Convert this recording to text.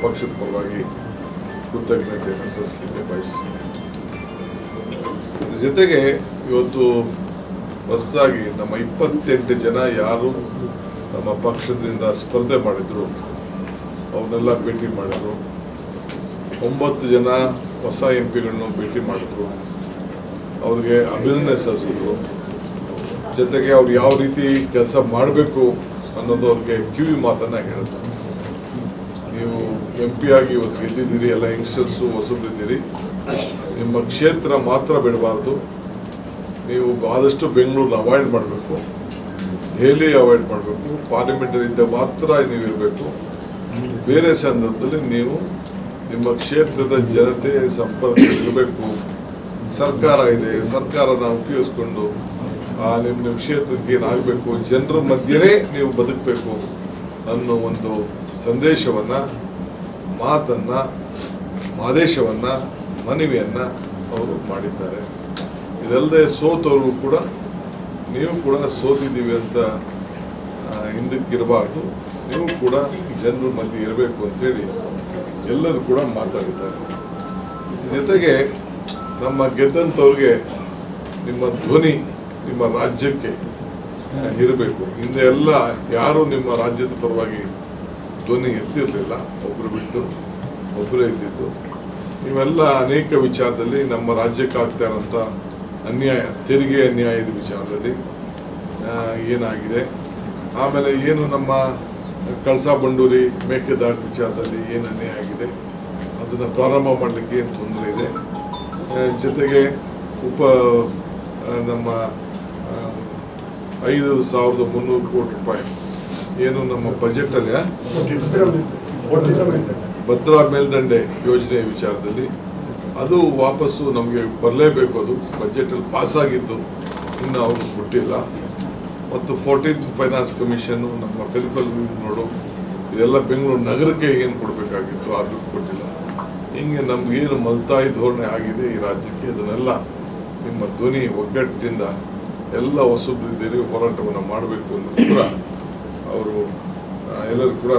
ಪಕ್ಷದ ಪರವಾಗಿ ಕೃತಜ್ಞತೆಯನ್ನು ಸಲ್ಲಿಸಲಿಕ್ಕೆ ಬಯಸ್ತೀನಿ. ಅದ್ರ ಜೊತೆಗೆ ಇವತ್ತು ಹೊಸದಾಗಿ ನಮ್ಮ 28 ಜನ ಯಾರು ನಮ್ಮ ಪಕ್ಷದಿಂದ ಸ್ಪರ್ಧೆ ಮಾಡಿದ್ರು ಅವನ್ನೆಲ್ಲ ಭೇಟಿ ಮಾಡಿದ್ರು. 9 ಜನ ಹೊಸ MP ಗಳನ್ನ ಭೇಟಿ ಮಾಡಿದ್ರು, ಅವ್ರಿಗೆ ಅಭಿನಂದನೆ ಸಲ್ಲಿಸಿದ್ರು. ಜೊತೆಗೆ ಅವ್ರು ಯಾವ ರೀತಿ ಕೆಲಸ ಮಾಡಬೇಕು ಅನ್ನೋದು ಅವ್ರಿಗೆ ಕಿವಿ ಮಾತನ್ನ ಹೇಳಿದ್ರು. ನೀವು MP ಆಗಿ ಇವತ್ತು ಗೆದ್ದಿದ್ದೀರಿ, ಎಲ್ಲ ಯಂಗ್ಸ್ಟರ್ಸು ಹೊಸಬ್ರಿದ್ದೀರಿ, ನಿಮ್ಮ ಕ್ಷೇತ್ರ ಮಾತ್ರ ಬಿಡಬಾರ್ದು, ನೀವು ಆದಷ್ಟು ಬೆಂಗಳೂರನ್ನ ಅವಾಯ್ಡ್ ಮಾಡಬೇಕು, ದೆಹಲಿ ಅವಾಯ್ಡ್ ಮಾಡಬೇಕು, ಪಾರ್ಲಿಮೆಂಟರಿಯಿಂದ ಮಾತ್ರ ನೀವು ಇರಬೇಕು. ಬೇರೆ ಸಂದರ್ಭದಲ್ಲಿ ನೀವು ನಿಮ್ಮ ಕ್ಷೇತ್ರದ ಜನತೆ ಸಂಪರ್ಕದಲ್ಲಿರಬೇಕು. ಸರ್ಕಾರ ಇದೆ, ಸರ್ಕಾರನ ಉಪಯೋಗಿಸ್ಕೊಂಡು ನಿಮ್ಮ ಕ್ಷೇತ್ರಕ್ಕೆ ಏನಾಗಬೇಕು, ಜನರ ಮಧ್ಯೆನೇ ನೀವು ಬದುಕಬೇಕು ಅನ್ನೋ ಒಂದು ಸಂದೇಶವನ್ನು, ಮಾತನ್ನು, ಆದೇಶವನ್ನು, ಮನವಿಯನ್ನು ಅವರು ಮಾಡಿದ್ದಾರೆ. ಇದಲ್ಲದೆ ಸೋತವ್ರಿಗೂ ಕೂಡ ನೀವು ಕೂಡ ಸೋತಿದ್ದೀವಿ ಅಂತ ಹಿಂದಕ್ಕಿರಬಾರ್ದು, ನೀವು ಕೂಡ ಜನರ ಮಧ್ಯೆ ಇರಬೇಕು ಅಂತೇಳಿ ಎಲ್ಲರೂ ಕೂಡ ಮಾತಾಡಿದ್ದಾರೆ. ಜೊತೆಗೆ ನಮ್ಮ ಗೆದ್ದಂಥವ್ರಿಗೆ ನಿಮ್ಮ ಧ್ವನಿ ನಿಮ್ಮ ರಾಜ್ಯಕ್ಕೆ ಇರಬೇಕು. ಹಿಂದೆ ಎಲ್ಲ ಯಾರೂ ನಿಮ್ಮ ರಾಜ್ಯದ ಪರವಾಗಿ ಧ್ವನಿ ಎತ್ತಿರಲಿಲ್ಲ, ಒಬ್ಬರು ಬಿಟ್ಟು ಒಬ್ಬರೇ ಇದ್ದಿದ್ದು. ನೀವೆಲ್ಲ ಅನೇಕ ವಿಚಾರದಲ್ಲಿ ನಮ್ಮ ರಾಜ್ಯಕ್ಕೆ ಆಗ್ತಾ ಇರೋಂಥ ಅನ್ಯಾಯ, ತೆರಿಗೆ ಅನ್ಯಾಯದ ವಿಚಾರದಲ್ಲಿ ಏನಾಗಿದೆ, ಆಮೇಲೆ ಏನು ನಮ್ಮ ಕಳಸಾ ಬಂಡೂರಿ ಮೇಕೆದಾಟು ವಿಚಾರದಲ್ಲಿ ಏನು ಅನ್ಯಾಯ ಆಗಿದೆ ಅದನ್ನು ಪ್ರಾರಂಭ ಮಾಡಲಿಕ್ಕೆ ಏನು ತೊಂದರೆ ಇದೆ. ಜೊತೆಗೆ ನಮ್ಮ 5,300 ಕೋಟಿ ರೂಪಾಯಿ ಏನು ನಮ್ಮ ಬಜೆಟಲ್ಲಿ ಭದ್ರಾ ಮೇಲ್ದಂಡೆ ಯೋಜನೆ ವಿಚಾರದಲ್ಲಿ ಅದು ವಾಪಸ್ಸು ನಮಗೆ ಬರಲೇಬೇಕು. ಅದು ಬಜೆಟಲ್ಲಿ ಪಾಸಾಗಿದ್ದು ಇನ್ನು ಅವ್ರಿಗೆ ಕೊಟ್ಟಿಲ್ಲ. ಮತ್ತು 14th ಫೈನಾನ್ಸ್ ಕಮಿಷನ್ನು, ನಮ್ಮ ಫೆರಿಫಲ್ ನೋಡು, ಇದೆಲ್ಲ ಬೆಂಗಳೂರು ನಗರಕ್ಕೆ ಏನು ಕೊಡಬೇಕಾಗಿತ್ತು ಅದು ಕೊಟ್ಟಿಲ್ಲ. ಹಿಂಗೆ ನಮಗೇನು ಮಲ್ತಾಯಿ ಧೋರಣೆ ಆಗಿದೆ ಈ ರಾಜ್ಯಕ್ಕೆ, ಅದನ್ನೆಲ್ಲ ನಿಮ್ಮ ಧ್ವನಿ ಒಗ್ಗಟ್ಟಿನಿಂದ ಎಲ್ಲ ಹೊಸಬ್ರಿದ್ದೀರಿ, ಹೋರಾಟವನ್ನು ಮಾಡಬೇಕು ಅನ್ನೋದು ಕೂಡ ಅವರು ಎಲ್ಲರೂ ಕೂಡ